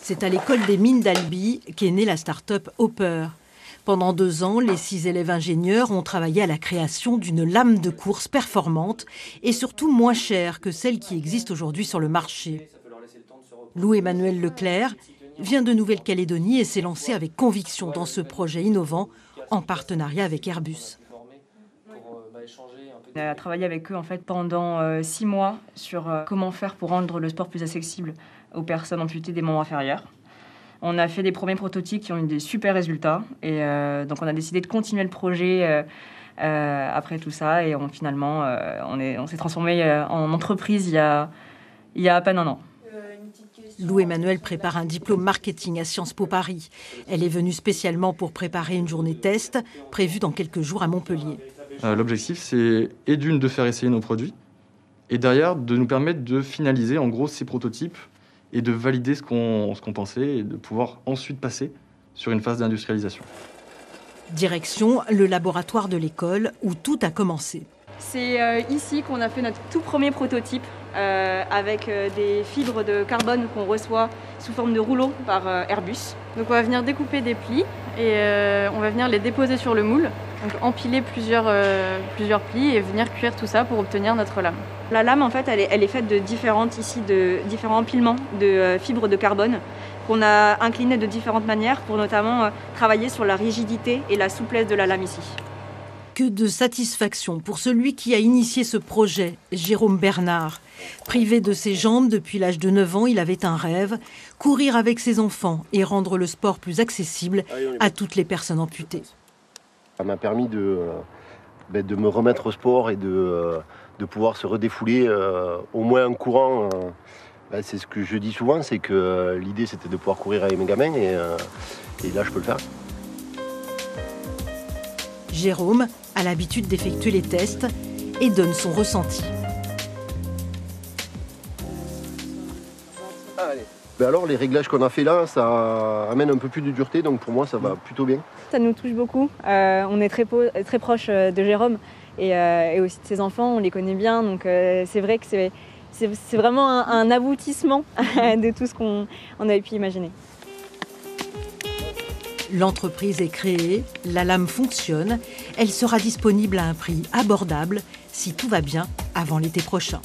C'est à l'école des mines d'Albi qu'est née la start-up Hopper. Pendant 2 ans, les 6 élèves ingénieurs ont travaillé à la création d'une lame de course performante et surtout moins chère que celle qui existe aujourd'hui sur le marché. Louis-Emmanuel Leclerc vient de Nouvelle-Calédonie et s'est lancé avec conviction dans ce projet innovant en partenariat avec Airbus. On a travaillé avec eux pendant 6 mois sur comment faire pour rendre le sport plus accessible aux personnes amputées des membres inférieurs. On a fait des premiers prototypes qui ont eu des super résultats et donc on a décidé de continuer le projet après tout ça et finalement on s'est transformé en entreprise il y a à peine 1 an. Louis-Emmanuel prépare un diplôme marketing à Sciences Po Paris. Elle est venue spécialement pour préparer une journée test prévue dans quelques jours à Montpellier. L'objectif, c'est de faire essayer nos produits et derrière de nous permettre de finaliser en gros ces prototypes et de valider ce qu'on pensait et de pouvoir ensuite passer sur une phase d'industrialisation. Direction le laboratoire de l'école où tout a commencé. C'est ici qu'on a fait notre tout premier prototype avec des fibres de carbone qu'on reçoit sous forme de rouleaux par Airbus. Donc on va venir découper des plis et on va venir les déposer sur le moule. Donc empiler plusieurs plis et venir cuire tout ça pour obtenir notre lame. La lame elle est faite de différents empilements de fibres de carbone qu'on a inclinées de différentes manières pour notamment travailler sur la rigidité et la souplesse de la lame ici. Que de satisfaction pour celui qui a initié ce projet, Jérôme Bernard. Privé de ses jambes depuis l'âge de 9 ans, il avait un rêve, courir avec ses enfants et rendre le sport plus accessible à toutes les personnes amputées. Ça m'a permis de me remettre au sport et de pouvoir se redéfouler au moins en courant. C'est ce que je dis souvent, c'est que l'idée c'était de pouvoir courir avec mes gamins et là je peux le faire. Jérôme a l'habitude d'effectuer les tests et donne son ressenti. Alors les réglages qu'on a fait là, ça amène un peu plus de dureté, donc pour moi ça va plutôt bien. Ça nous touche beaucoup, on est très proche de Jérôme et aussi de ses enfants, on les connaît bien, donc c'est vrai que c'est vraiment un aboutissement de tout ce qu'on avait pu imaginer. L'entreprise est créée, la lame fonctionne, elle sera disponible à un prix abordable si tout va bien avant l'été prochain.